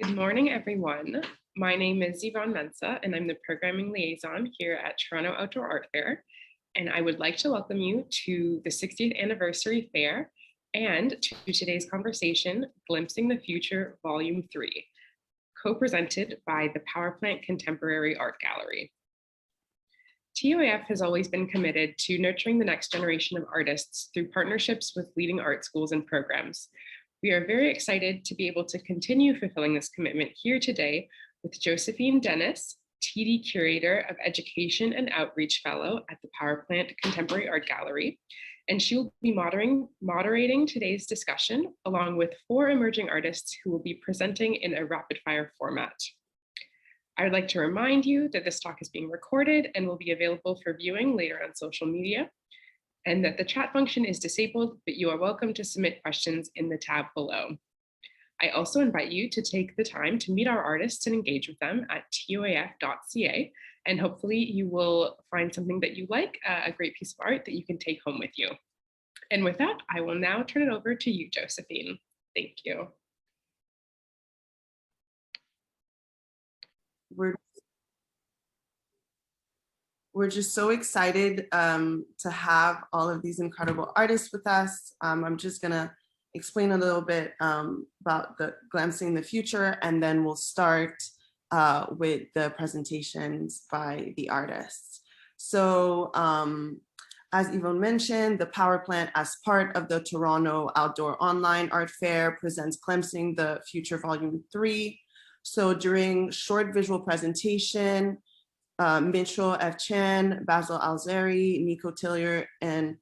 Good morning, everyone. My name is Yvonne Mensa, and I'm the Programming Liaison here at Toronto Outdoor Art Fair. And I would like to welcome you to the 60th Anniversary Fair and to today's conversation, Glimpsing the Future, Volume 3, co-presented by the Power Plant Contemporary Art Gallery. TOAF has always been committed to nurturing the next generation of artists through partnerships with leading art schools and programs. We are very excited to be able to continue fulfilling this commitment here today with Joséphine Denis, TD Curator of Education and Outreach Fellow at the Power Plant Contemporary Art Gallery. And she will be moderating today's discussion along with 4 emerging artists who will be presenting in a rapid fire format. I would like to remind you that this talk is being recorded and will be available for viewing later on social media, and that the chat function is disabled, but you are welcome to submit questions in the tab below. I also invite you to take the time to meet our artists and engage with them at toaf.ca, and hopefully you will find something that you like, a great piece of art that you can take home with you. And with that, I will now turn it over to you, Joséphine. Thank you. We're just so excited to have all of these incredible artists with us. I'm just gonna explain a little bit about the Glimpsing the Future, and then we'll start with the presentations by the artists. So as Yvonne mentioned, the Power Plant, as part of the Toronto Outdoor Online Art Fair, presents Glimpsing the Future Volume 3. So during short visual presentation, Mitchell F. Chan, Basil Alzeri, Nico and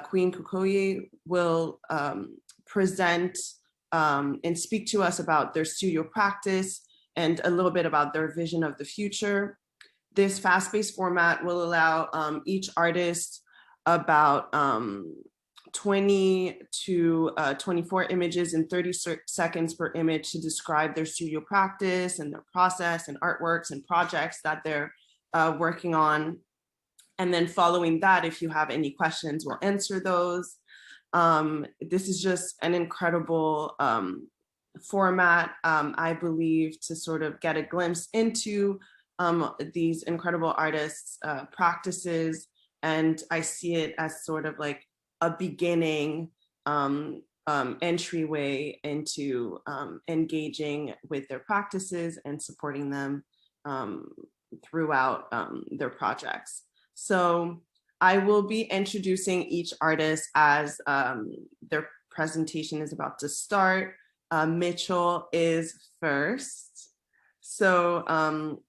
Queen Kikoyi will present and speak to us about their studio practice and a little bit about their vision of the future. This fast-paced format will allow each artist about 20 to 24 images in 30 seconds per image to describe their studio practice and their process and artworks and projects that they're working on. And then following that, if you have any questions, we'll answer those. This is just an incredible format, I believe, to sort of get a glimpse into these incredible artists' practices. And I see it as sort of like a beginning entryway into engaging with their practices and supporting them throughout their projects. So I will be introducing each artist as their presentation is about to start. Mitchell is first. So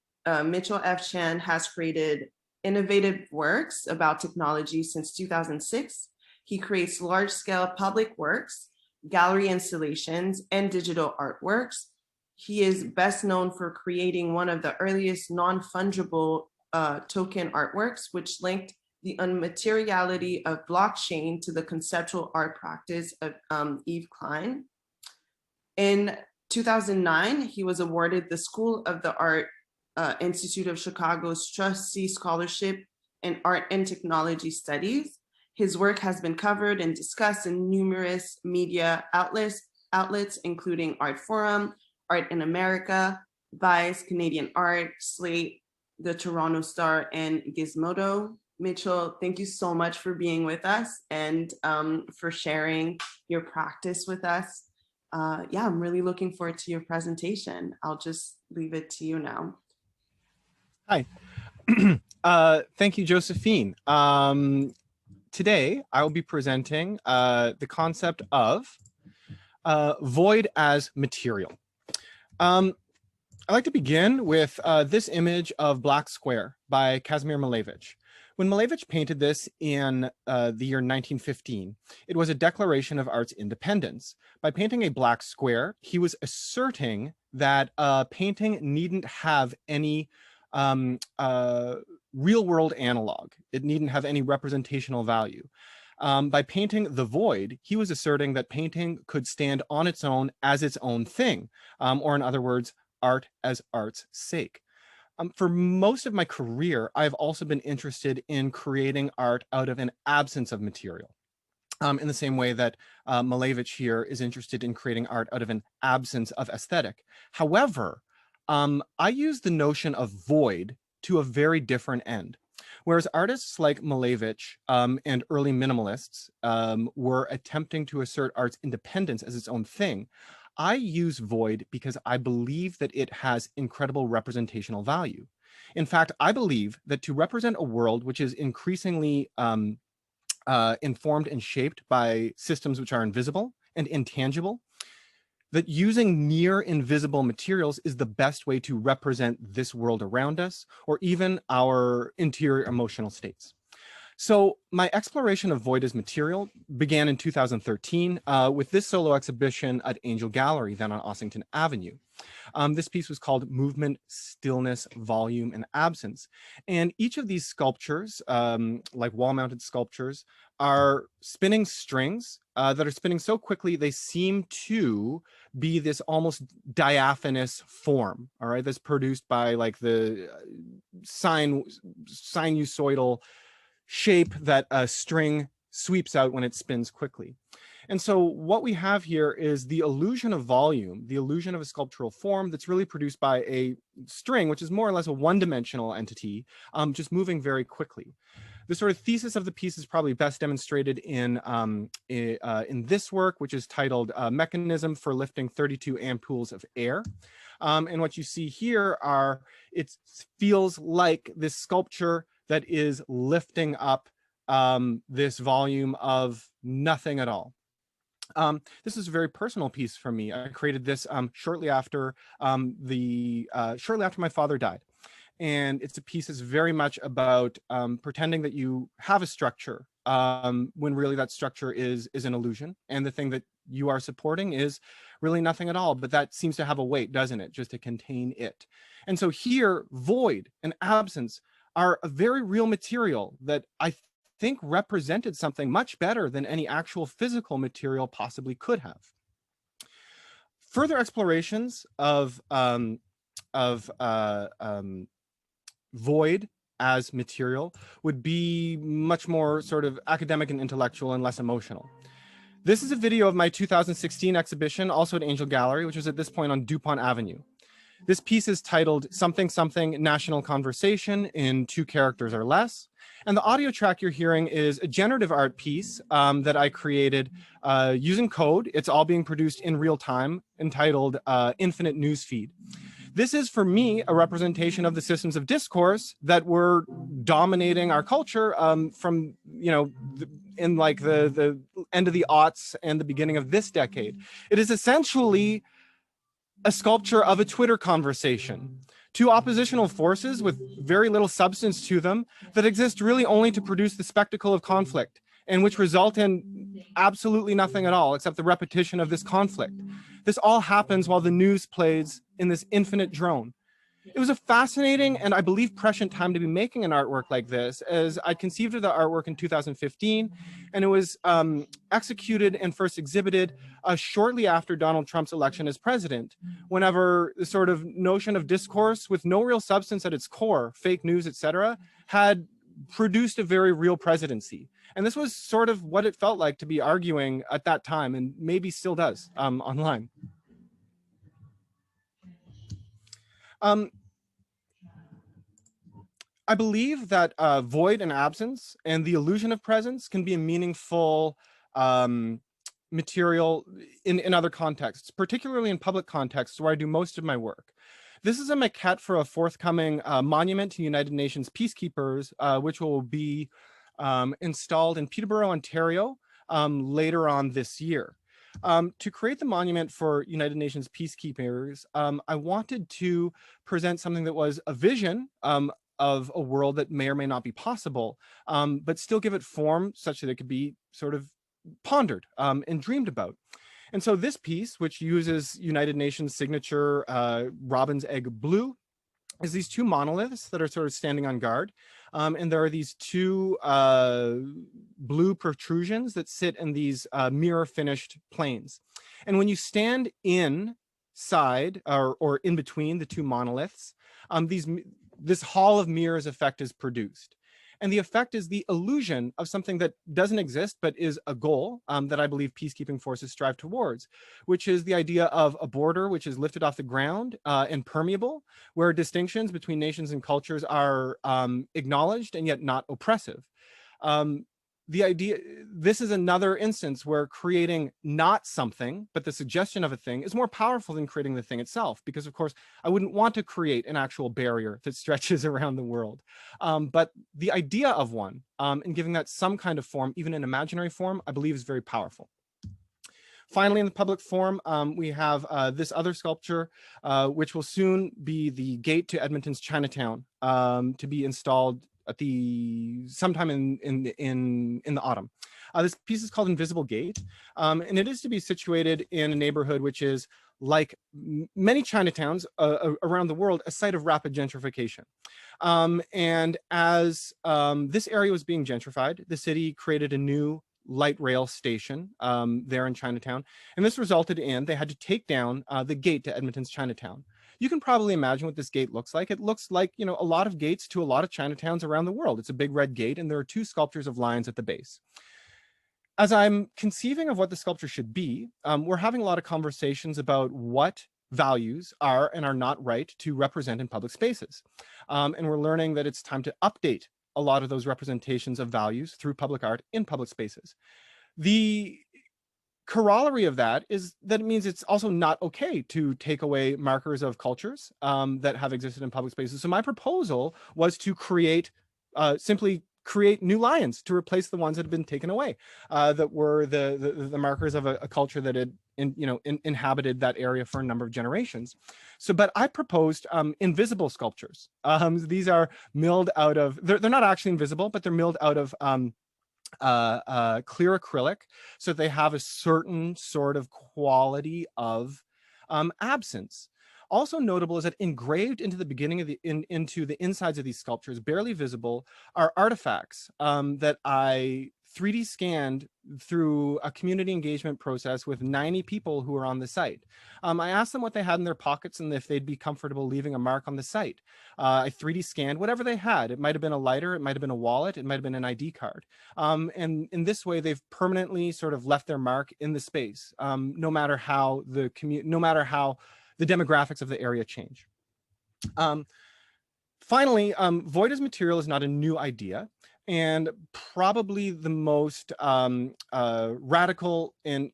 Mitchell F. Chan has created innovative works about technology since 2006. He creates large-scale public works, gallery installations, and digital artworks. He is best known for creating one of the earliest non-fungible token artworks, which linked the unmateriality of blockchain to the conceptual art practice of Yves Klein. In 2009, he was awarded the School of the Art Institute of Chicago's Trustee Scholarship in Art and Technology Studies. His work has been covered and discussed in numerous media outlets including Art Forum, Art in America, Vice, Canadian Art, Slate, the Toronto Star, and Gizmodo. Mitchell, thank you so much for being with us and for sharing your practice with us. Yeah, I'm really looking forward to your presentation. I'll just leave it to you now. Hi. Thank you, Joséphine. Today, I will be presenting the concept of void as material. I'd like to begin with this image of Black Square by Kazimir Malevich. When Malevich painted this in the year 1915, it was a declaration of art's independence. By painting a black square, he was asserting that a painting needn't have any real-world analog. It needn't have any representational value. By painting the void, he was asserting that painting could stand on its own as its own thing, or in other words, art as art's sake. For most of my career, I've also been interested in creating art out of an absence of material. in the same way that Malevich here is interested in creating art out of an absence of aesthetic. However, I use the notion of void to a very different end. Whereas artists like Malevich and early minimalists were attempting to assert art's independence as its own thing, I use void because I believe that it has incredible representational value. In fact, I believe that to represent a world which is increasingly informed and shaped by systems which are invisible and intangible, that using near invisible materials is the best way to represent this world around us, or even our interior emotional states. So my exploration of void as material began in 2013 with this solo exhibition at Angel Gallery, then on Ossington Avenue. This piece was called Movement, Stillness, Volume, and Absence. And each of these sculptures, like wall-mounted sculptures, are spinning strings that are spinning so quickly they seem to be this almost diaphanous form, all right, that's produced by like the sinusoidal shape that a string sweeps out when it spins quickly. And so what we have here is the illusion of volume, the illusion of a sculptural form that's really produced by a string, which is more or less a one-dimensional entity, just moving very quickly. The sort of thesis of the piece is probably best demonstrated in this work, which is titled Mechanism for Lifting 32 Ampoules of Air. And what you see here are, it feels like this sculpture that is lifting up this volume of nothing at all. This is a very personal piece for me. I created this shortly after my father died. And it's a piece that's very much about pretending that you have a structure when really that structure is an illusion. And the thing that you are supporting is really nothing at all. But that seems to have a weight, doesn't it? Just to contain it. And so here, void and absence are a very real material that I think represented something much better than any actual physical material possibly could have. Further explorations of void as material would be much more sort of academic and intellectual and less emotional. This is a video of my 2016 exhibition, also at Angel Gallery, which was at this point on DuPont Avenue. This piece is titled Something Something National Conversation in 2 characters or less. And the audio track you're hearing is a generative art piece that I created using code. It's all being produced in real time, entitled Infinite Newsfeed. This is, for me, a representation of the systems of discourse that were dominating our culture from, you know, in like the end of the aughts and the beginning of this decade. It is essentially a sculpture of a Twitter conversation. 2 oppositional forces with very little substance to them that exist really only to produce the spectacle of conflict, and which result in absolutely nothing at all except the repetition of this conflict. This all happens while the news plays in this infinite drone. It was a fascinating and I believe prescient time to be making an artwork like this, as I conceived of the artwork in 2015, and it was executed and first exhibited shortly after Donald Trump's election as president, whenever the sort of notion of discourse with no real substance at its core, fake news, etc., had produced a very real presidency. And this was sort of what it felt like to be arguing at that time, and maybe still does online. I believe that void and absence and the illusion of presence can be a meaningful material in other contexts, particularly in public contexts where I do most of my work. This is a maquette for a forthcoming monument to United Nations peacekeepers, which will be installed in Peterborough, Ontario, later on this year. To create the monument for United Nations peacekeepers, I wanted to present something that was a vision of a world that may or may not be possible, but still give it form such that it could be sort of pondered and dreamed about. And so this piece, which uses United Nations signature robin's egg blue, is these 2 monoliths that are sort of standing on guard. And there are these 2 blue protrusions that sit in these mirror finished planes. And when you stand inside or in between the 2 monoliths, this hall of mirrors effect is produced. And the effect is the illusion of something that doesn't exist, but is a goal that I believe peacekeeping forces strive towards, which is the idea of a border which is lifted off the ground and permeable, where distinctions between nations and cultures are acknowledged and yet not oppressive. The idea, this is another instance where creating not something, but the suggestion of a thing is more powerful than creating the thing itself, because of course, I wouldn't want to create an actual barrier that stretches around the world. But the idea of one and giving that some kind of form, even an imaginary form, I believe is very powerful. Finally, in the public forum, we have this other sculpture, which will soon be the gate to Edmonton's Chinatown, to be installed at sometime in the autumn. This piece is called Invisible Gate, and it is to be situated in a neighborhood which is, like many Chinatowns around the world, a site of rapid gentrification. And as this area was being gentrified, the city created a new light rail station there in Chinatown, and this resulted in they had to take down the gate to Edmonton's Chinatown. You can probably imagine what this gate looks like. It looks like, you know, a lot of gates to a lot of Chinatowns around the world. It's a big red gate, and there are two sculptures of lions at the base. As I'm conceiving of what the sculpture should be, we're having a lot of conversations about what values are and are not right to represent in public spaces. And we're learning that it's time to update a lot of those representations of values through public art in public spaces. The corollary of that is that it means it's also not okay to take away markers of cultures that have existed in public spaces. So my proposal was to simply create new lions to replace the ones that had been taken away, that were the markers of a culture that had inhabited that area for a number of generations. So, but I proposed invisible sculptures. These are milled out of, they're not actually invisible, but they're milled out of clear acrylic, so they have a certain sort of quality of absence. Also notable is that engraved into the beginning of into the insides of these sculptures, barely visible, are artifacts that I 3D scanned through a community engagement process with 90 people who were on the site. I asked them what they had in their pockets and if they'd be comfortable leaving a mark on the site. I 3D scanned whatever they had. It might have been a lighter, it might have been a wallet, it might have been an ID card. And in this way, they've permanently sort of left their mark in the space, no matter how the demographics of the area change. Finally, void as material is not a new idea, and probably the most radical and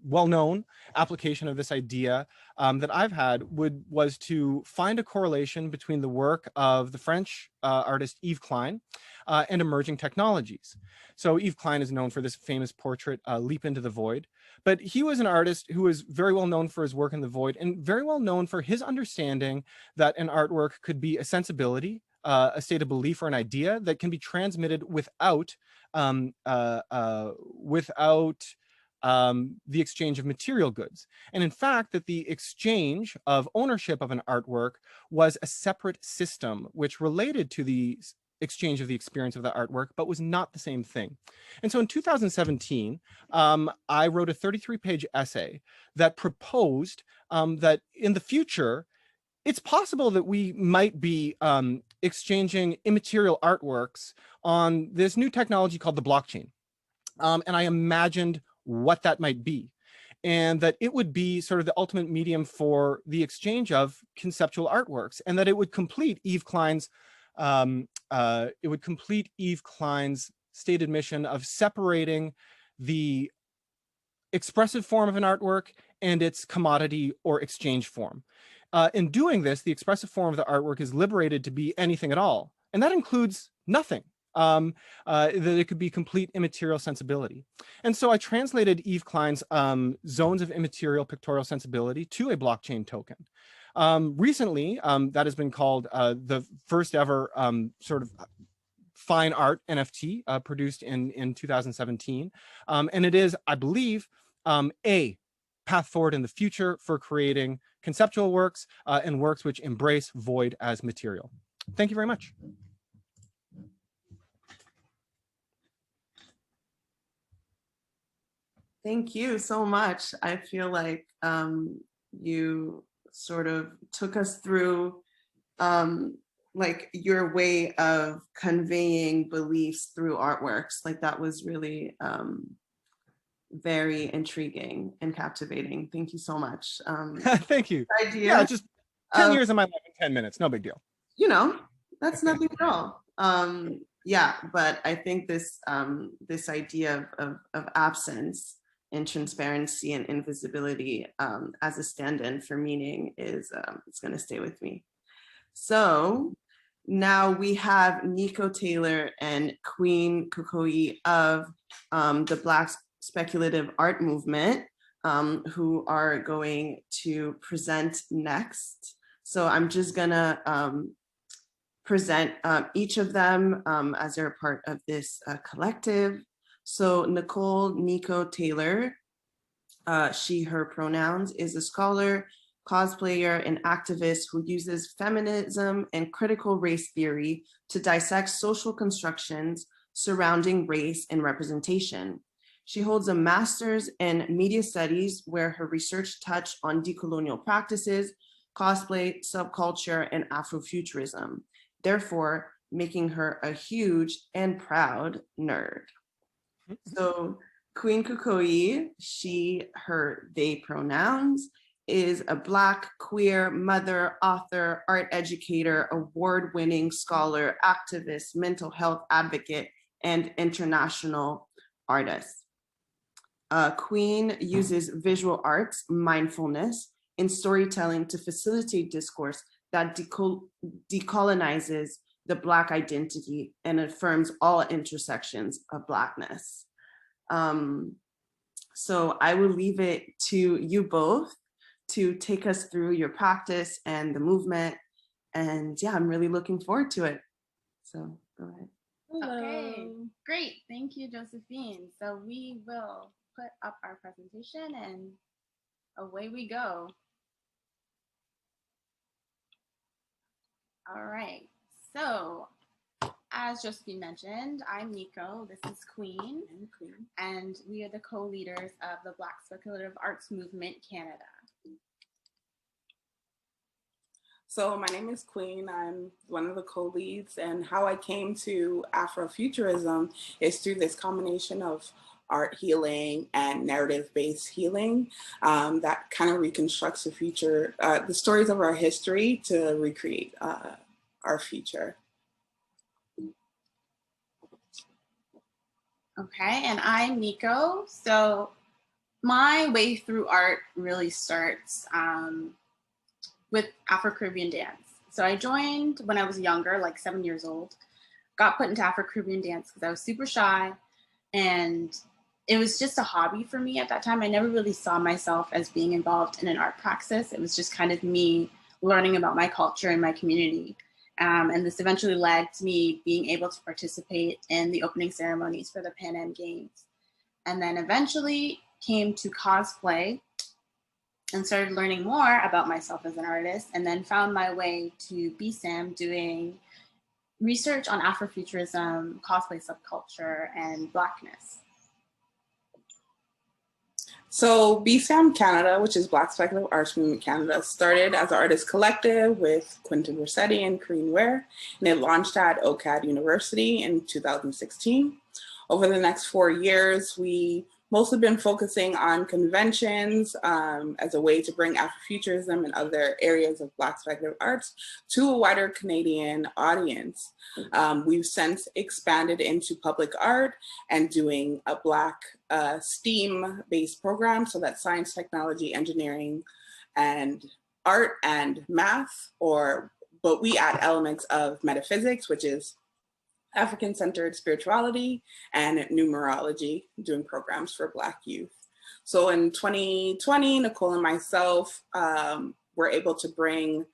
well-known application of this idea that I've had was to find a correlation between the work of the French artist Yves Klein and emerging technologies. So Yves Klein is known for this famous portrait, Leap into the Void, but he was an artist who was very well known for his work in the void and very well known for his understanding that an artwork could be a sensibility, a state of belief, or an idea that can be transmitted without the exchange of material goods. And in fact, that the exchange of ownership of an artwork was a separate system which related to the exchange of the experience of the artwork, but was not the same thing. And so in 2017, I wrote a 33-page essay that proposed that in the future, it's possible that we might be exchanging immaterial artworks on this new technology called the blockchain. And I imagined what that might be, and that it would be sort of the ultimate medium for the exchange of conceptual artworks, and that it would complete Yves Klein's stated mission of separating the expressive form of an artwork and its commodity or exchange form. In doing this, the expressive form of the artwork is liberated to be anything at all, and that includes nothing. That it could be complete immaterial sensibility. And so I translated Yves Klein's zones of immaterial pictorial sensibility to a blockchain token. Recently, that has been called the first ever sort of fine art NFT produced in 2017. And it is, I believe, a path forward in the future for creating conceptual works and works which embrace void as material. Thank you very much. Thank you so much. I feel like you sort of took us through like your way of conveying beliefs through artworks. Like that was really very intriguing and captivating. Thank you so much. Thank you. Idea Yeah, just 10 of, years of my life in 10 minutes. No big deal. you know, that's nothing at all. Yeah, but I think this this idea of absence and transparency and invisibility as a stand-in for meaning is it's going to stay with me. So now we have Nico Taylor and Queen Kikoyi of the Black Speculative Art Movement, who are going to present next. So I'm just gonna present each of them as they're part of this collective. So Nicole Nico Taylor, she, her pronouns, is a scholar, cosplayer, and activist who uses feminism and critical race theory to dissect social constructions surrounding race and representation. She holds a master's in media studies where her research touched on decolonial practices, cosplay, subculture, and Afrofuturism, therefore making her a huge and proud nerd. So Queen Kikoyi, she, her, they pronouns, is a Black, queer, mother, author, art educator, award-winning scholar, activist, mental health advocate, and international artist. Queen uses visual arts, mindfulness, and storytelling to facilitate discourse that decolonizes the Black identity and affirms all intersections of Blackness. So I will leave it to you both to take us through your practice and the movement. And yeah, I'm really looking forward to it. So go ahead. Hello. Okay, great. Thank you, Joséphine. So we will put up our presentation and away we go. All right. So as Joséphine mentioned, I'm Nico. This is Queen. And we are the co-leaders of the Black Speculative Arts Movement Canada. So my name is Queen. I'm one of the co-leads, and how I came to Afrofuturism is through this combination of art healing and narrative-based healing that kind of reconstructs the future, the stories of our history to recreate our future. Okay, and I'm Nico. So my way through art really starts with Afro-Caribbean dance. So I joined when I was younger, like 7 years old, got put into Afro-Caribbean dance because I was super shy, and it was just a hobby for me at that time. I never really saw myself as being involved in an art praxis. It was just kind of me learning about my culture and my community. And this eventually led to me being able to participate in the opening ceremonies for the Pan Am Games. And then eventually came to cosplay and started learning more about myself as an artist, and then found my way to BSAM doing research on Afrofuturism, cosplay subculture, and Blackness. So BSAM Canada, which is Black Speculative Arts Movement Canada, started as an artist collective with Quentin Rossetti and Corinne Ware, and it launched at OCAD University in 2016. Over the next 4 years, we mostly been focusing on conventions as a way to bring Afrofuturism and other areas of Black speculative arts to a wider Canadian audience. We've since expanded into public art and doing a Black STEAM-based program, so that's science, technology, engineering, and art and math, but we add elements of metaphysics, which is African-centered spirituality, and numerology, doing programs for Black youth. So in 2020, Nicole and myself were able to bring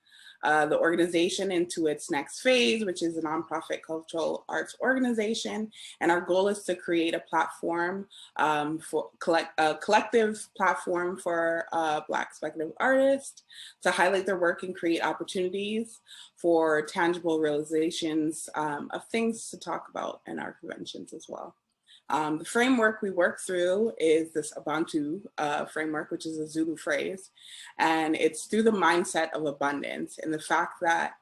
the organization into its next phase, which is a nonprofit cultural arts organization. And our goal is to create a platform for a collective platform for Black speculative artists to highlight their work and create opportunities for tangible realizations of things to talk about in our conventions as well. The framework we work through is this Abantu framework, which is a Zulu phrase. And it's through the mindset of abundance and the fact that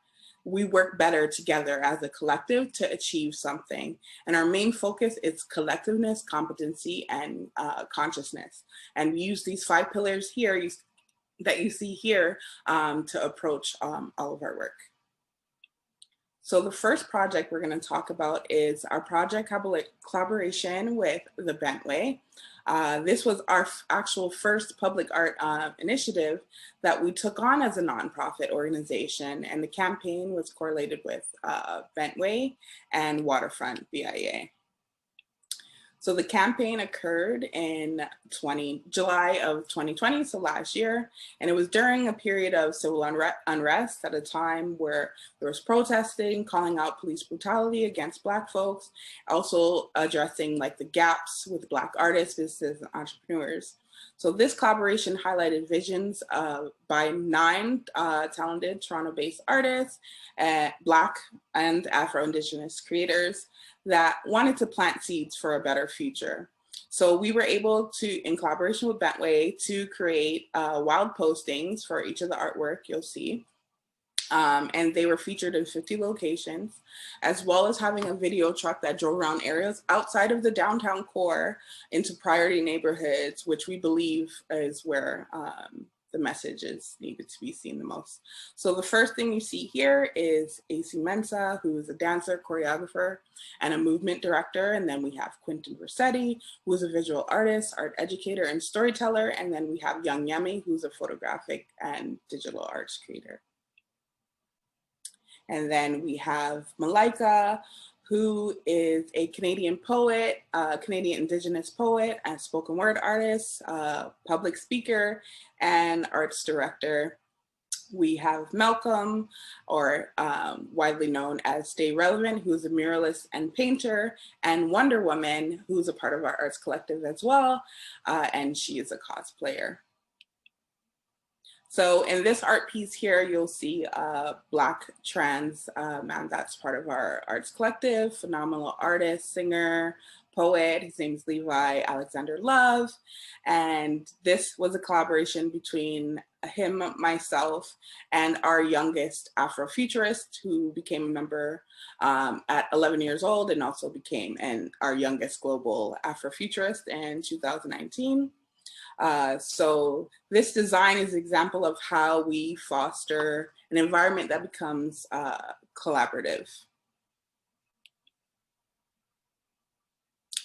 we work better together as a collective to achieve something. And our main focus is collectiveness, competency, and consciousness. And we use these 5 pillars here that you see here to approach all of our work. So the first project we're going to talk about is our project collaboration with the Bentley. This was our actual first public art initiative that we took on as a nonprofit organization, and the campaign was correlated with Bentley and Waterfront BIA. So the campaign occurred in July of 2020, so last year, and it was during a period of civil unrest at a time where there was protesting, calling out police brutality against Black folks, also addressing like the gaps with Black artists, businesses, and entrepreneurs. So this collaboration highlighted visions by 9 talented Toronto-based artists, Black and Afro-Indigenous creators that wanted to plant seeds for a better future. So we were able to, in collaboration with Bentley, to create wild postings for each of the artwork you'll see. And they were featured in 50 locations, as well as having a video truck that drove around areas outside of the downtown core into priority neighborhoods, which we believe is where the message is needed to be seen the most. So the first thing you see here is AC Mensah, who is a dancer, choreographer, and a movement director. And then we have Quentin Versetti, who is a visual artist, art educator, and storyteller. And then we have Young Yemi, who's a photographic and digital arts creator. And then we have Malika, who is a Canadian poet, Canadian Indigenous poet, and spoken word artist, public speaker, and arts director. We have Malcolm, or widely known as Stay Relevant, who's a muralist and painter, and Wonder Woman, who's a part of our arts collective as well, and she is a cosplayer. So in this art piece here, you'll see a Black trans man that's part of our arts collective, phenomenal artist, singer, poet. His name is Levi Alexander Love. And this was a collaboration between him, myself, and our youngest Afrofuturist, who became a member at 11 years old and also became our youngest global Afrofuturist in 2019. So this design is an example of how we foster an environment that becomes collaborative.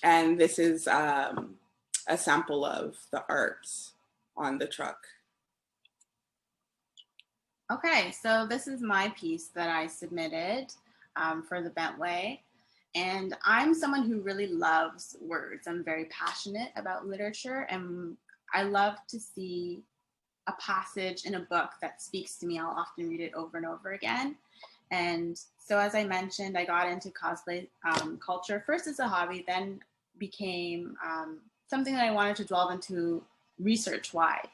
And this is a sample of the art on the truck. Okay, so this is my piece that I submitted for the Bentley. And I'm someone who really loves words. I'm very passionate about literature, and I love to see a passage in a book that speaks to me. I'll often read it over and over again. And so as I mentioned, I got into cosplay culture, first as a hobby, then became something that I wanted to delve into research-wise,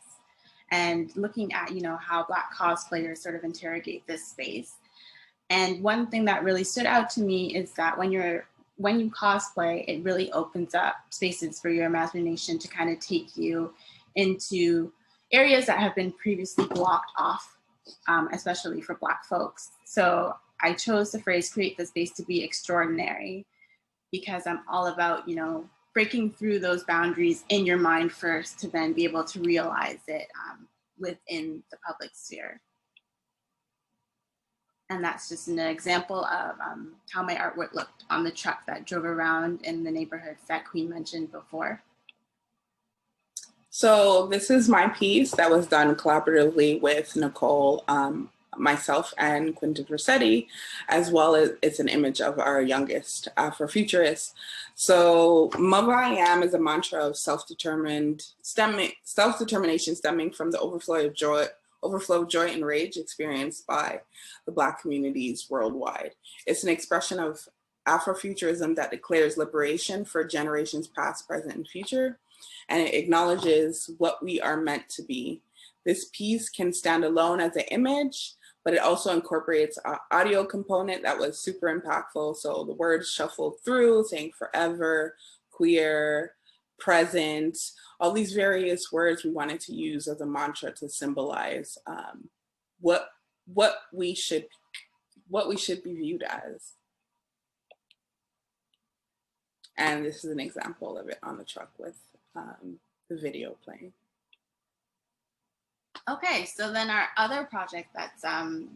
and looking at, how Black cosplayers sort of interrogate this space. And one thing that really stood out to me is that when you cosplay, it really opens up spaces for your imagination to kind of take you into areas that have been previously blocked off, especially for Black folks. So I chose the phrase "create the space to be extraordinary" because I'm all about, breaking through those boundaries in your mind first to then be able to realize it within the public sphere. And that's just an example of how my artwork looked on the truck that drove around in the neighborhoods that Queen mentioned before. So this is my piece that was done collaboratively with Nicole, myself, and Quentin Versetti, as well as it's an image of our youngest Afrofuturist. So Mother I Am is a mantra of self-determination stemming from the overflow of joy and rage experienced by the Black communities worldwide. It's an expression of Afrofuturism that declares liberation for generations past, present, and future, and it acknowledges what we are meant to be. This piece can stand alone as an image, but it also incorporates an audio component that was super impactful. So the words shuffled through, saying forever, queer, present, all these various words we wanted to use as a mantra to symbolize what we should what we should be viewed as. And this is an example of it on the truck with the video playing. Okay, so then our other project that's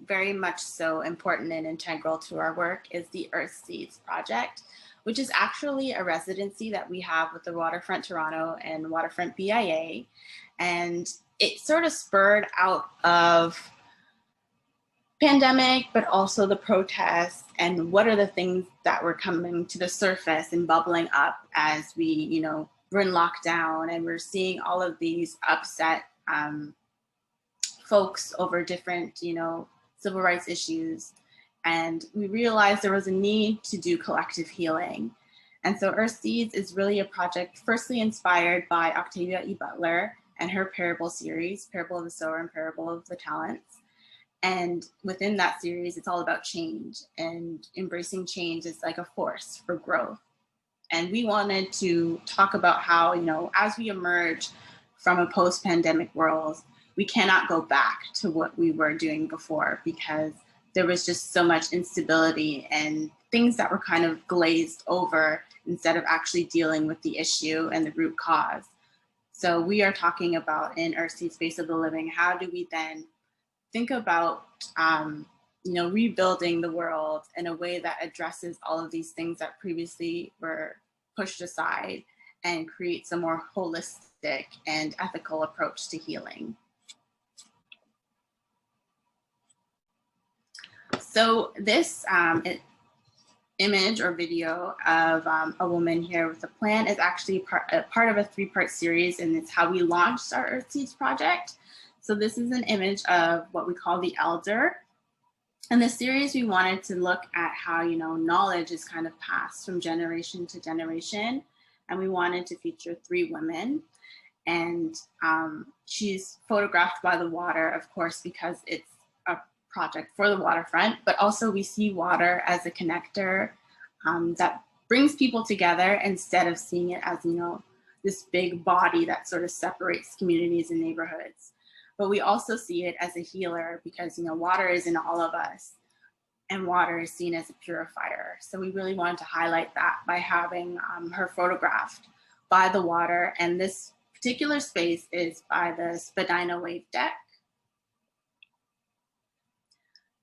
very much so important and integral to our work is the Earth Seeds project, which is actually a residency that we have with the Waterfront Toronto and Waterfront BIA. And it sort of spurred out of pandemic, but also the protests and what are the things that were coming to the surface and bubbling up as we, you know, we're in lockdown and we're seeing all of these upset folks over different, you know, civil rights issues. And we realized there was a need to do collective healing. And so Earth Seeds is really a project firstly inspired by Octavia E. Butler and her parable series, Parable of the Sower and Parable of the Talents. And within that series, it's all about change, and embracing change is like a force for growth. And we wanted to talk about how, you know, as we emerge from a post-pandemic world, we cannot go back to what we were doing before because there was just so much instability and things that were kind of glazed over instead of actually dealing with the issue and the root cause. So we are talking about in Earth Seed Space of the Living, how do we then think about you know, rebuilding the world in a way that addresses all of these things that previously were pushed aside and creates a more holistic and ethical approach to healing. So this image or video of a woman here with a plan is actually part of a 3-part series, and it's how we launched our Earth Seeds project. So this is an image of what we call the elder. In this series, we wanted to look at how, you know, knowledge is kind of passed from generation to generation. And we wanted to feature 3 women. And she's photographed by the water, of course, because it's a project for the waterfront, but also we see water as a connector that brings people together instead of seeing it as, you know, this big body that sort of separates communities and neighborhoods. But we also see it as a healer because, you know, water is in all of us and water is seen as a purifier. So we really wanted to highlight that by having her photographed by the water. And this particular space is by the Spadina Wave Deck.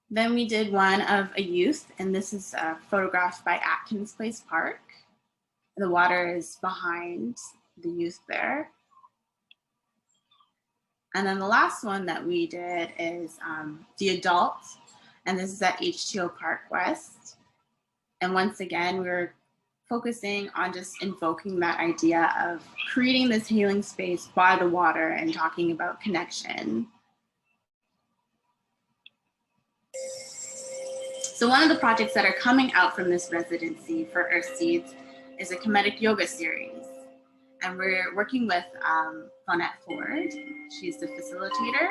Then we did one of a youth, and this is photographed by Atkins Place Park. The water is behind the youth there. And then the last one that we did is the adult, and this is at H2O Park West. And once again, we're focusing on just invoking that idea of creating this healing space by the water and talking about connection. So one of the projects that are coming out from this residency for Earth Seeds is a Comedic yoga series. And we're working with Fonette Ford. She's the facilitator.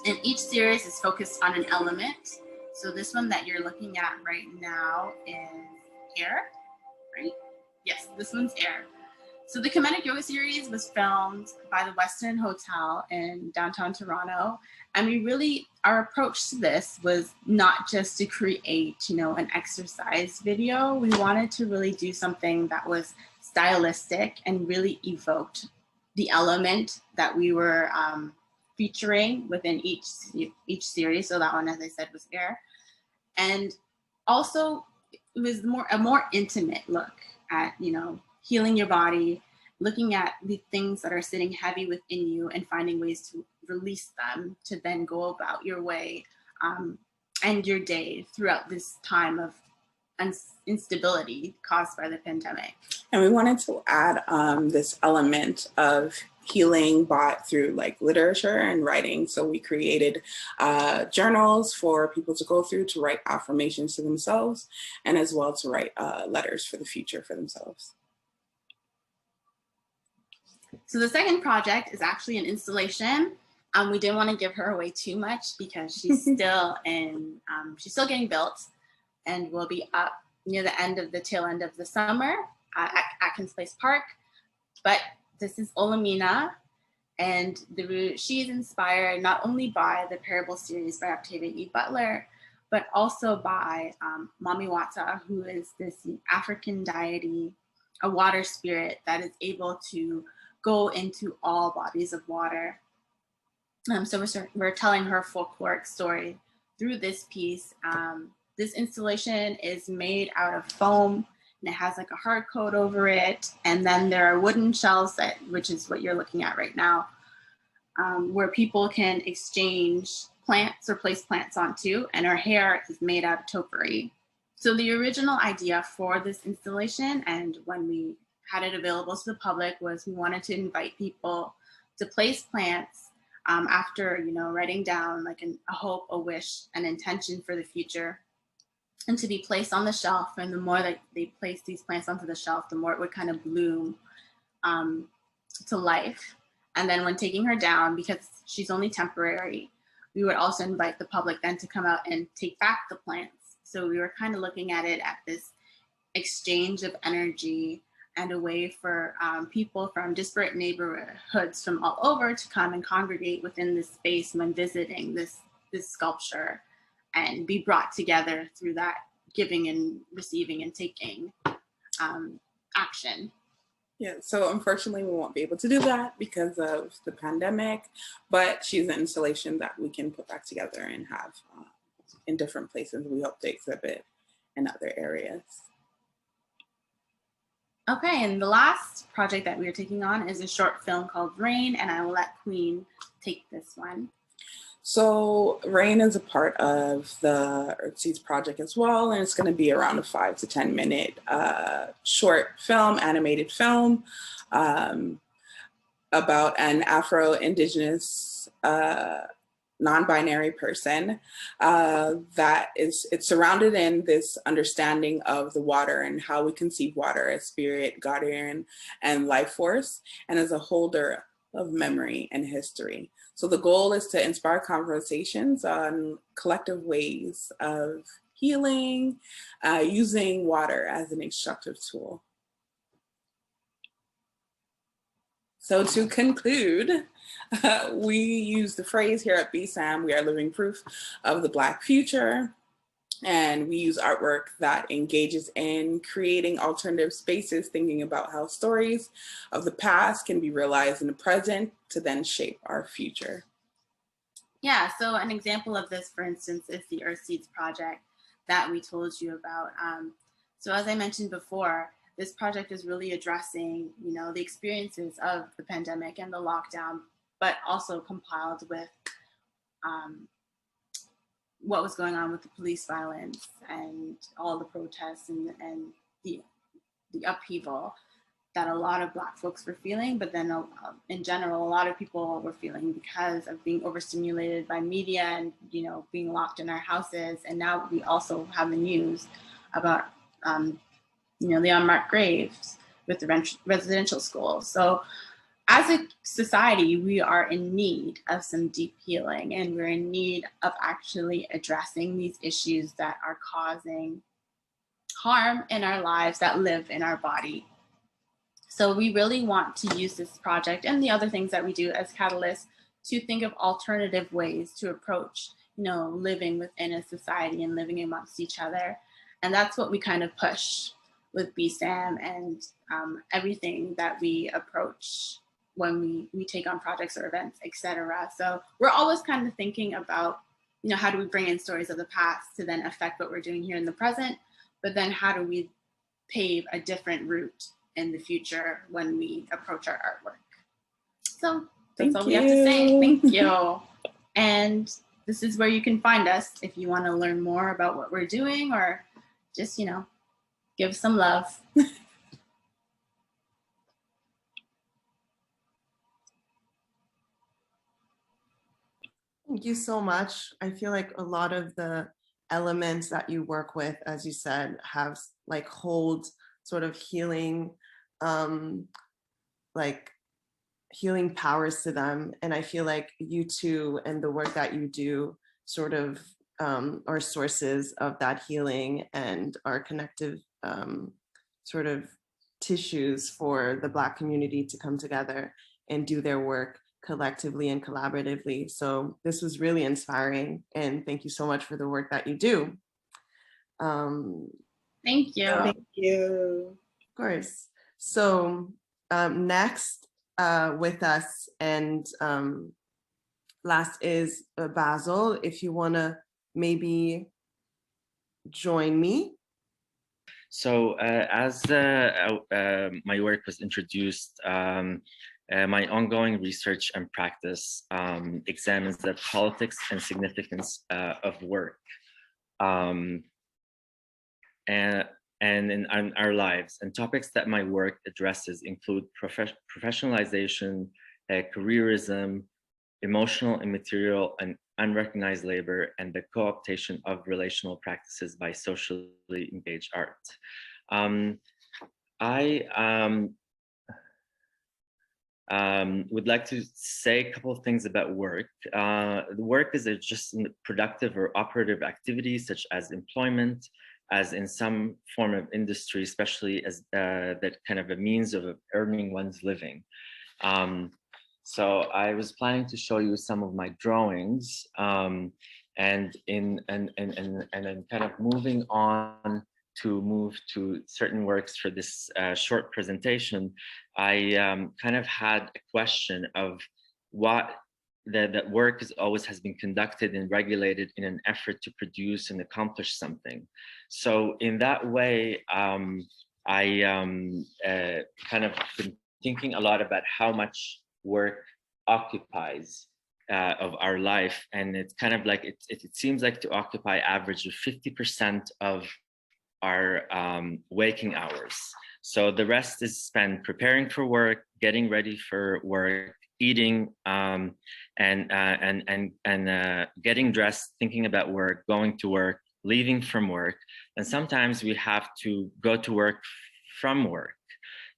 And each series is focused on an element. So this one that you're looking at right now is air, right? Yes, this one's air. So the Comedic yoga series was filmed by the Westin Hotel in downtown Toronto. And we really, our approach to this was not just to create, you know, an exercise video. We wanted to really do something that was stylistic and really evoked the element that we were featuring within each series. So that one, as I said, was air. And also it was a more intimate look at, you know, healing your body, looking at the things that are sitting heavy within you and finding ways to release them to then go about your way and your day throughout this time of instability caused by the pandemic. And we wanted to add this element of healing brought through like literature and writing. So we created journals for people to go through to write affirmations to themselves and as well to write letters for the future for themselves. So the second project is actually an installation. We didn't want to give her away too much because she's still she's still getting built and will be up near the tail end of the summer at Atkins Place Park. But this is Olamina, and she is inspired not only by the Parable series by Octavia E. Butler, but also by Mami Wata, who is this African deity, a water spirit that is able to go into all bodies of water. So we're telling her folkloric story through this piece. This installation is made out of foam, and it has like a hard coat over it. And then there are wooden shelves, which is what you're looking at right now, where people can exchange plants or place plants onto, and her hair is made out of topiary. So the original idea for this installation, and when we had it available to the public, was we wanted to invite people to place plants after, writing down like a hope, a wish, an intention for the future, and to be placed on the shelf. And the more that they place these plants onto the shelf, the more it would kind of bloom to life. And then when taking her down, because she's only temporary, we would also invite the public then to come out and take back the plants. So we were kind of looking at it at this exchange of energy and a way for people from disparate neighborhoods from all over to come and congregate within this space when visiting this sculpture, and be brought together through that giving and receiving and taking action. Yeah, so unfortunately we won't be able to do that because of the pandemic, but she's an installation that we can put back together and have in different places. We hope to exhibit in other areas. Okay, and the last project that we are taking on is a short film called Rain, and I will let Queen take this one. So Rain is a part of the Earthseeds project as well, and it's going to be around a 5 to 10 minute short film, animated film about an Afro-Indigenous non-binary person it's surrounded in this understanding of the water and how we conceive water as spirit, guardian, and life force, and as a holder of memory and history. So the goal is to inspire conversations on collective ways of healing, using water as an instructive tool. So to conclude, we use the phrase here at BSAM, we are living proof of the Black future. And we use artwork that engages in creating alternative spaces, thinking about how stories of the past can be realized in the present to then shape our future. Yeah, so an example of this, for instance, is the Earthseeds project that we told you about. So as I mentioned before, this project is really addressing, the experiences of the pandemic and the lockdown, but also compiled with what was going on with the police violence and all the protests and the upheaval that a lot of Black folks were feeling, but then in general, a lot of people were feeling because of being overstimulated by media and, being locked in our houses. And now we also have the news about, the unmarked graves with the residential schools. So as a society, we are in need of some deep healing, and we're in need of actually addressing these issues that are causing harm in our lives, that live in our body. So we really want to use this project and the other things that we do as catalysts to think of alternative ways to approach, living within a society and living amongst each other. And that's what we kind of push with BSAM and everything that we approach when we take on projects or events, etc. So we're always kind of thinking about, how do we bring in stories of the past to then affect what we're doing here in the present, but then how do we pave a different route in the future when we approach our artwork. So that's all we have to say. Thank you. And this is where you can find us if you want to learn more about what we're doing or just, give some love. Thank you so much. I feel like a lot of the elements that you work with, as you said, have hold sort of healing, healing powers to them. And I feel like you too, and the work that you do sort of are sources of that healing and are connective sort of tissues for the Black community to come together and do their work collectively and collaboratively. So this was really inspiring, and thank you so much for the work that you do. Thank you. Thank you. Of course. So next with us and last is Basil, if you want to maybe join me. So as my work was introduced, my ongoing research and practice examines the politics and significance of work and in our lives. And topics that my work addresses include professionalization, careerism, emotional, immaterial, and unrecognized labor, and the co-optation of relational practices by socially engaged art. I would like to say a couple of things about work. The work is just a productive or operative activity such as employment, as in some form of industry, especially as that kind of a means of earning one's living. So I was planning to show you some of my drawings, and then kind of moving on to move to certain works for this short presentation. I kind of had a question of what that work always has been conducted and regulated in an effort to produce and accomplish something. So in that way, I kind of been thinking a lot about how much work occupies of our life, and it's kind of like it seems like to occupy average of 50% of our waking hours. So the rest is spent preparing for work, getting ready for work, eating, and getting dressed, thinking about work, going to work, leaving from work, and sometimes we have to go to work from work.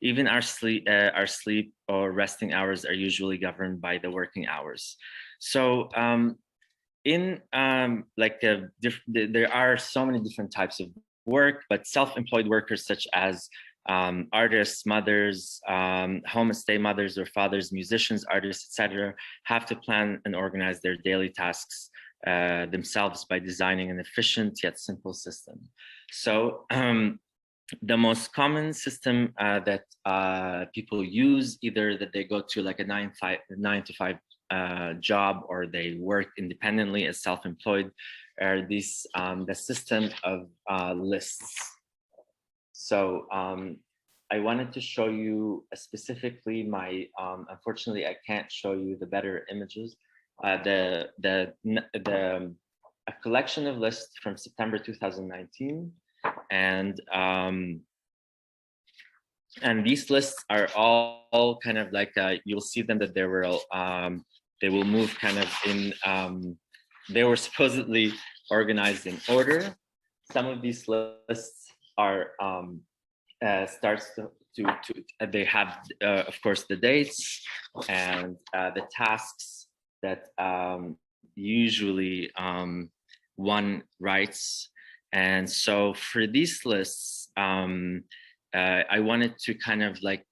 Even our sleep or resting hours are usually governed by the working hours. So there are so many different types of work, but self-employed workers such as artists, mothers, homestay mothers or fathers, musicians, artists, etc., have to plan and organize their daily tasks themselves by designing an efficient yet simple system. So the most common system that people use, either that they go to like a 9 to 5 job or they work independently as self-employed, are these the system of lists. So I wanted to show you specifically my, unfortunately I can't show you the better images, a collection of lists from September 2019. And these lists are all kind of like, you'll see them that they will move kind of in, they were supposedly organized in order. Some of these lists are, they have, of course, the dates and the tasks that usually one writes. And so for these lists, I wanted to kind of like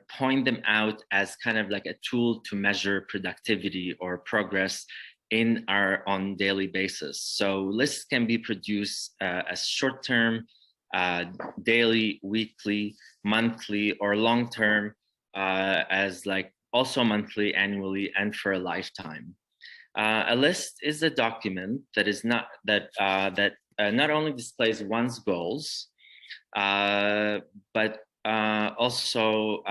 point them out as kind of like a tool to measure productivity or progress on daily basis. So lists can be produced as short-term, daily, weekly, monthly, or long-term, as like also monthly, annually, and for a lifetime. A list is a document that is not not only displays one's goals, but also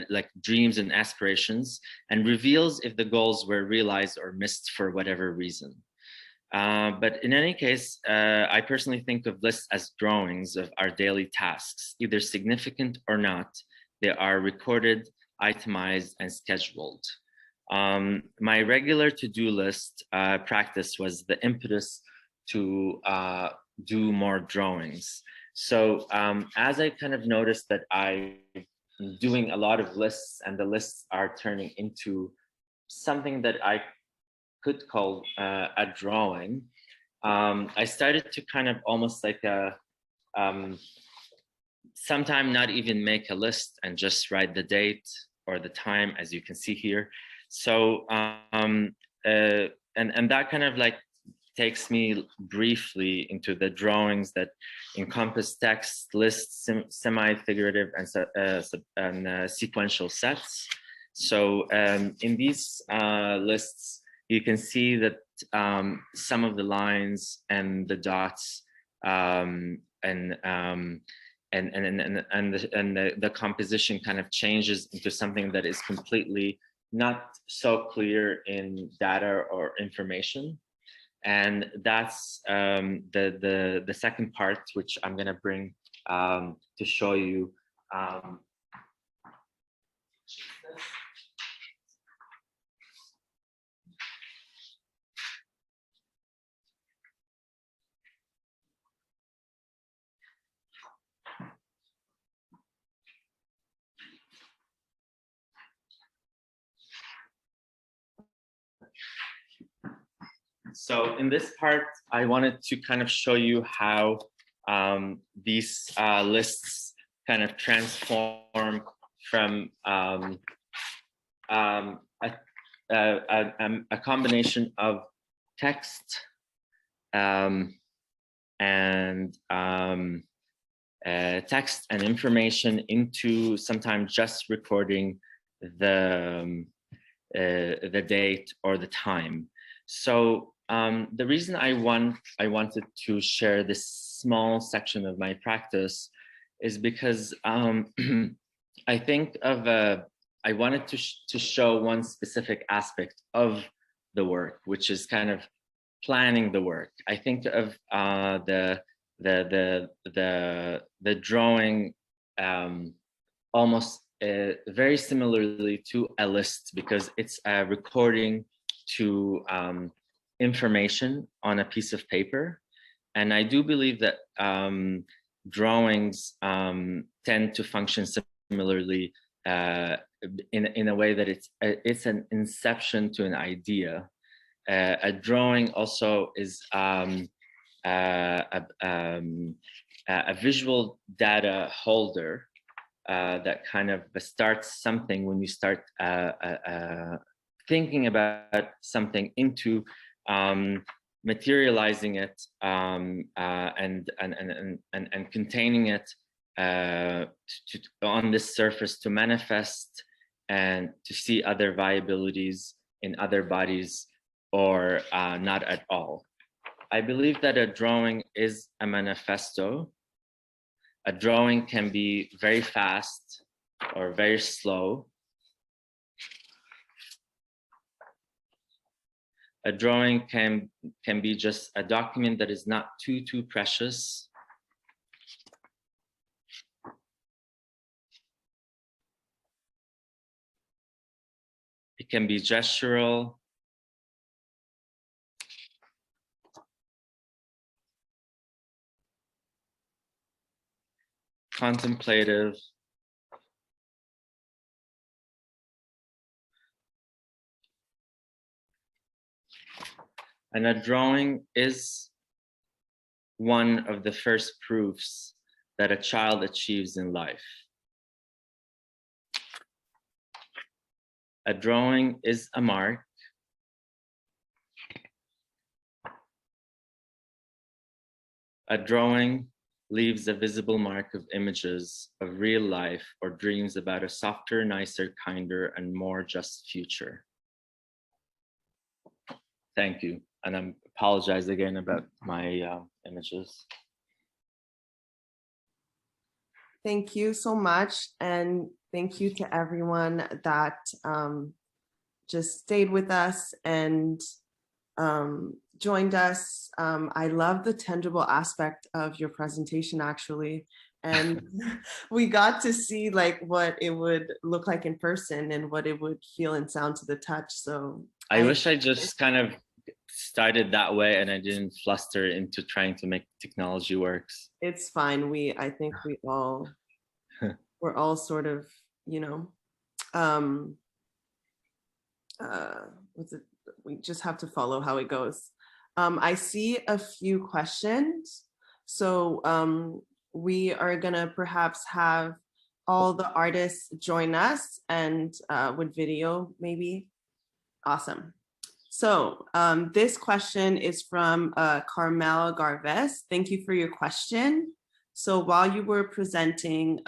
like dreams and aspirations, and reveals if the goals were realized or missed for whatever reason. But in any case, I personally think of lists as drawings of our daily tasks, either significant or not. They are recorded, itemized, and scheduled. My regular to-do list practice was the impetus to do more drawings. So as I kind of noticed that I'm doing a lot of lists and the lists are turning into something that I could call a drawing, I started to kind of almost like sometimes not even make a list and just write the date, or the time, as you can see here. So, and that kind of like takes me briefly into the drawings that encompass text, lists, semi-figurative, and sequential sets. So in these lists, you can see that some of the lines and the dots and the composition kind of changes into something that is completely not so clear in data or information. And that's the second part, which I'm going to bring to show you. So in this part, I wanted to kind of show you how these lists kind of transform from a combination of text text and information into sometimes just recording the date or the time. So the reason I wanted to share this small section of my practice is because I think of I wanted to show one specific aspect of the work, which is kind of planning the work. I think of the drawing almost very similarly to a list, because it's a recording to information on a piece of paper. And I do believe that drawings tend to function similarly in a way that it's an inception to an idea. A drawing also is a visual data holder that kind of starts something when you start thinking about something into materializing it and containing it on this surface to manifest and to see other viabilities in other bodies or not at all. I believe that a drawing is a manifesto. A drawing can be very fast or very slow. A drawing can be just a document that is not too precious. It can be gestural. Contemplative. And a drawing is one of the first proofs that a child achieves in life. A drawing is a mark. A drawing leaves a visible mark of images of real life or dreams about a softer, nicer, kinder, and more just future. Thank you. And I apologize again about my images. Thank you so much. And thank you to everyone that just stayed with us and joined us. I love the tangible aspect of your presentation, actually. And we got to see like what it would look like in person and what it would feel and sound to the touch. So I wish I just kind of started that way and I didn't fluster into trying to make technology works. It's fine. I think we all, we're all sort of, you know, we just have to follow how it goes. I see a few questions. So we are gonna perhaps have all the artists join us and with video maybe? Awesome. So this question is from Carmel Garves. Thank you for your question. So while you were presenting,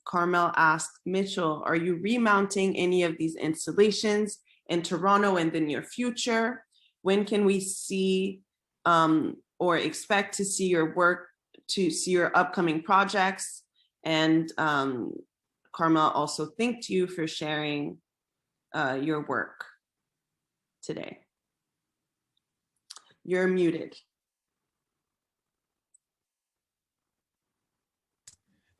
Carmel asked Mitchell, are you remounting any of these installations in Toronto in the near future? When can we see or expect to see your work, to see your upcoming projects? And Carmel also thanked you for sharing your work today. You're muted.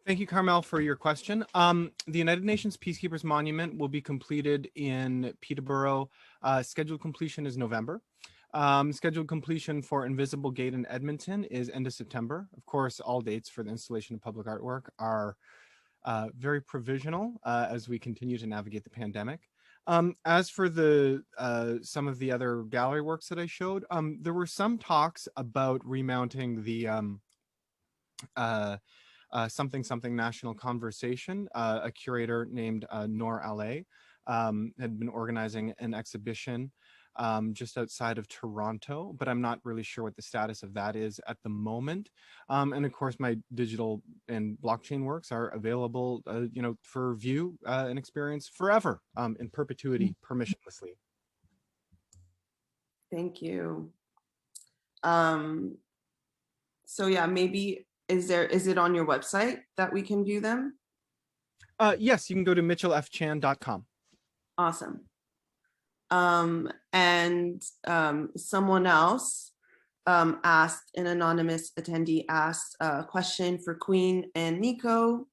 Thank you, Carmel, for your question. The United Nations Peacekeepers Monument will be completed in Peterborough. Scheduled completion is November. Scheduled completion for Invisible Gate in Edmonton is end of September. Of course, all dates for the installation of public artwork are very provisional as we continue to navigate the pandemic. As for the some of the other gallery works that I showed, there were some talks about remounting the something national conversation. A curator named Noor Ale had been organizing an exhibition just outside of Toronto, but I'm not really sure what the status of that is at the moment. And of course, my digital and blockchain works are available, you know, for view and experience forever, in perpetuity, permissionlessly. Thank you. So yeah, maybe is it on your website that we can view them? Yes, you can go to mitchellfchan.com. Awesome. Someone else asked, an anonymous attendee asked a question for Queen and Nico.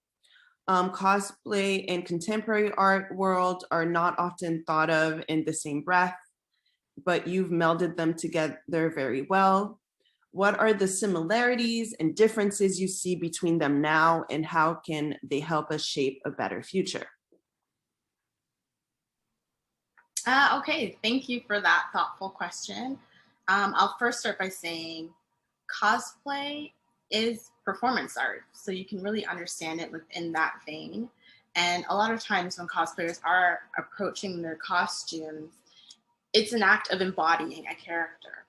Cosplay and contemporary art world are not often thought of in the same breath, but you've melded them together very well. What are the similarities and differences you see between them now, and how can they help us shape a better future? Okay, thank you for that thoughtful question. I'll first start by saying cosplay is performance art, so you can really understand it within that vein. And a lot of times when cosplayers are approaching their costumes, it's an act of embodying a character.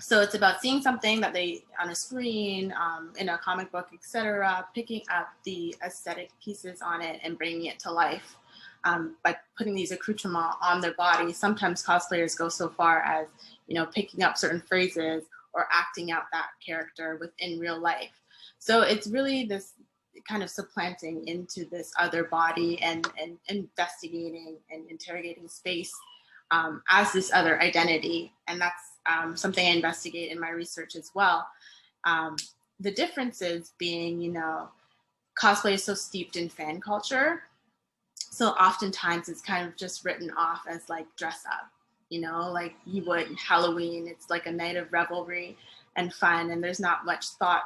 So it's about seeing something that they on a screen, in a comic book, etc., picking up the aesthetic pieces on it and bringing it to life. By putting these accoutrements on their body. Sometimes cosplayers go so far as, you know, picking up certain phrases or acting out that character within real life. So it's really this kind of supplanting into this other body and investigating and interrogating space as this other identity. And that's something I investigate in my research as well. The differences being, you know, cosplay is so steeped in fan culture. So oftentimes it's kind of just written off as like dress up, you know, like you would Halloween. It's like a night of revelry and fun, and there's not much thought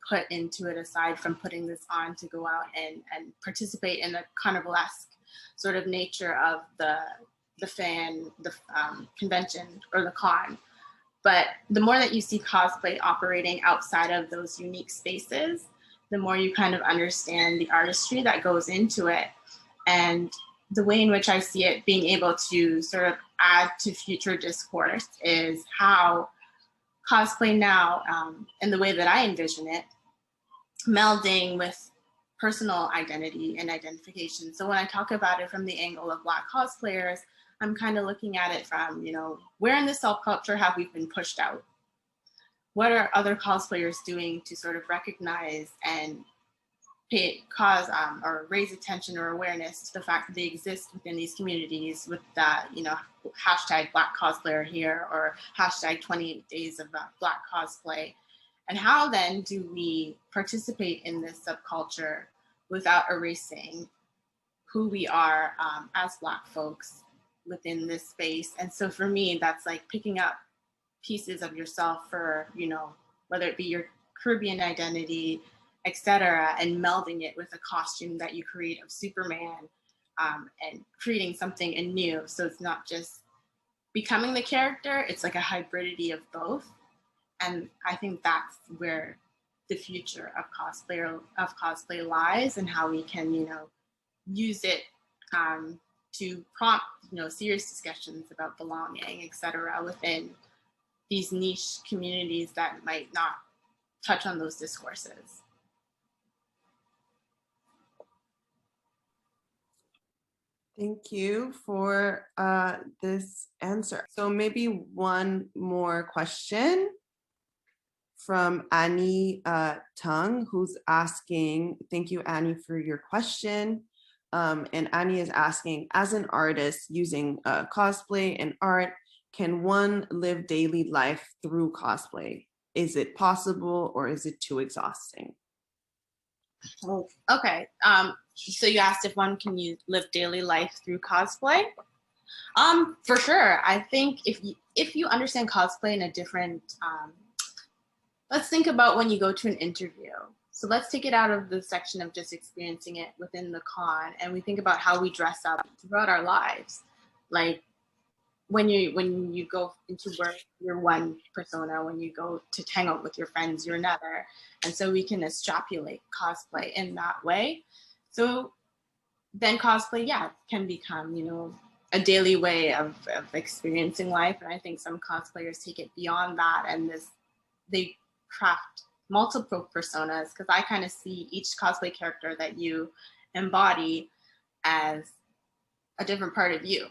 put into it aside from putting this on to go out and participate in the carnivalesque sort of nature of the convention or the con. But the more that you see cosplay operating outside of those unique spaces, the more you kind of understand the artistry that goes into it. And the way in which I see it being able to sort of add to future discourse is how cosplay now, and the way that I envision it, melding with personal identity and identification. So when I talk about it from the angle of Black cosplayers, I'm kind of looking at it from, you know, where in the subculture have we been pushed out? What are other cosplayers doing to sort of recognize and or raise attention or awareness to the fact that they exist within these communities with that, you know, hashtag Black cosplayer here or hashtag 28 days of Black cosplay. And how then do we participate in this subculture without erasing who we are as Black folks within this space? And so for me, that's like picking up pieces of yourself for, you know, whether it be your Caribbean identity, etc., and melding it with a costume that you create of Superman, and creating something anew. So it's not just becoming the character, it's like a hybridity of both. And I think that's where the future of cosplay lies, and how we can, you know, use it to prompt, you know, serious discussions about belonging, etc., within these niche communities that might not touch on those discourses. Thank you for this answer. So maybe one more question from Annie Tung, who's asking, thank you, Annie, for your question. And Annie is asking, as an artist using cosplay and art, can one live daily life through cosplay? Is it possible, or is it too exhausting? Okay, so you asked if one can live daily life through cosplay? For sure. I think if you understand cosplay in a different, let's think about when you go to an interview. So let's take it out of the section of just experiencing it within the con, and we think about how we dress up throughout our lives. Like when you go into work, you're one persona. When you go to hang out with your friends, you're another. And so we can extrapolate cosplay in that way. So then cosplay, yeah, can become, you know, a daily way of experiencing life. And I think some cosplayers take it beyond that, and they craft multiple personas, because I kind of see each cosplay character that you embody as a different part of you.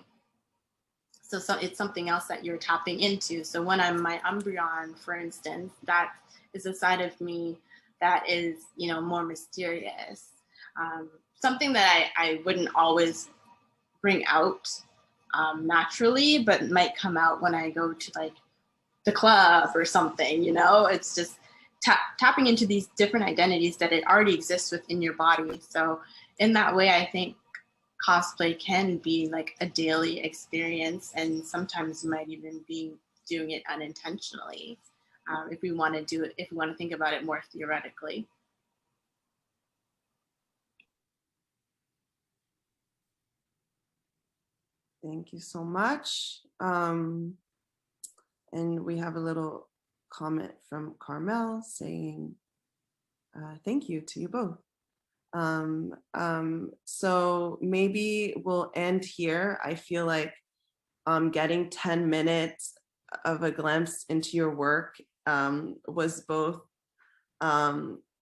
So it's something else that you're tapping into. So when I'm my Umbreon, for instance, that is a side of me that is, you know, more mysterious. Something that I wouldn't always bring out naturally, but might come out when I go to like the club or something, you know. It's just tapping into these different identities that it already exists within your body. So in that way, I think cosplay can be like a daily experience, and sometimes you might even be doing it unintentionally, if we want to do it, if we want to think about it more theoretically. Thank you so much. And we have a little comment from Carmel saying, thank you to you both. So maybe we'll end here. I feel like getting 10 minutes of a glimpse into your work was both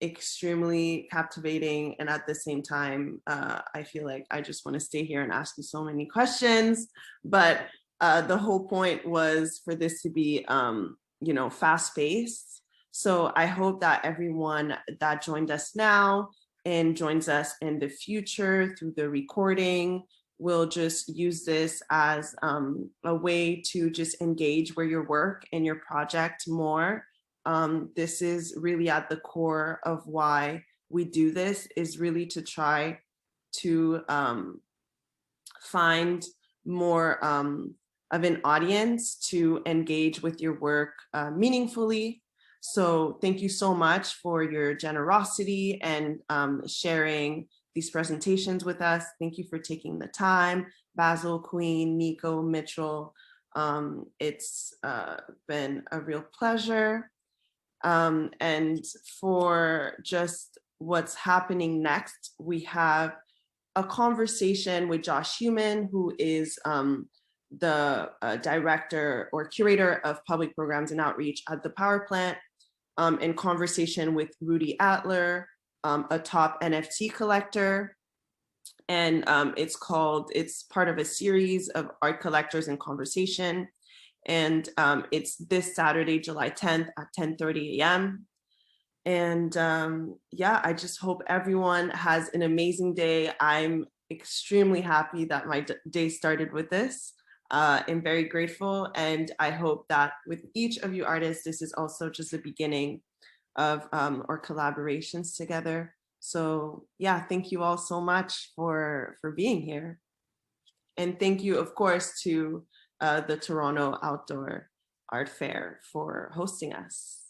extremely captivating, and at the same time, I feel like I just want to stay here and ask you so many questions. But the whole point was for this to be, you know, fast-paced. So I hope that everyone that joined us now and joins us in the future through the recording will just use this as a way to just engage with your work and your project more. This is really at the core of why we do this, is really to try to find more of an audience to engage with your work meaningfully. So thank you so much for your generosity and sharing these presentations with us. Thank you for taking the time. Basil, Queen, Nico, Mitchell, it's been a real pleasure. And for just what's happening next, we have a conversation with Josh Human, who is the director or curator of public programs and outreach at the Power Plant, in conversation with Rudy Adler, a top NFT collector. And it's part of a series of art collectors in conversation. And it's this Saturday, July 10th at 10:30 a.m. And yeah, I just hope everyone has an amazing day. I'm extremely happy that my day started with this. I'm very grateful. And I hope that with each of you artists, this is also just the beginning of our collaborations together. So yeah, thank you all so much for being here. And thank you, of course, to the Toronto Outdoor Art Fair for hosting us.